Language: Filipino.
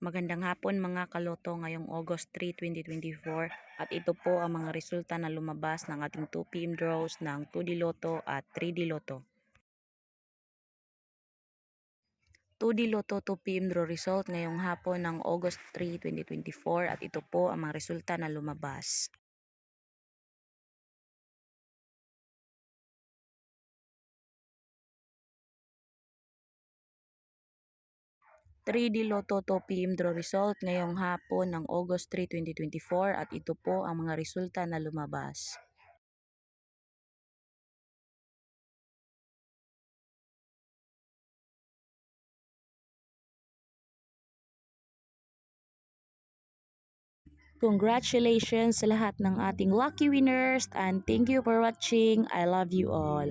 Magandang hapon mga kaloto ngayong August 3, 2024 at ito po ang mga resulta na lumabas ng ating 2 PM draws ng 2D Lotto at 3D Lotto. 2D Lotto 2 PM draw result ngayong hapon ng August 3, 2024 at ito po ang mga resulta na lumabas. Three D Lotto 2 PM draw result ngayong hapon ng August 3, 2024 at ito po ang mga resulta na lumabas. 'Congratulations sa lahat ng ating lucky winners and thank you for watching. I love you all.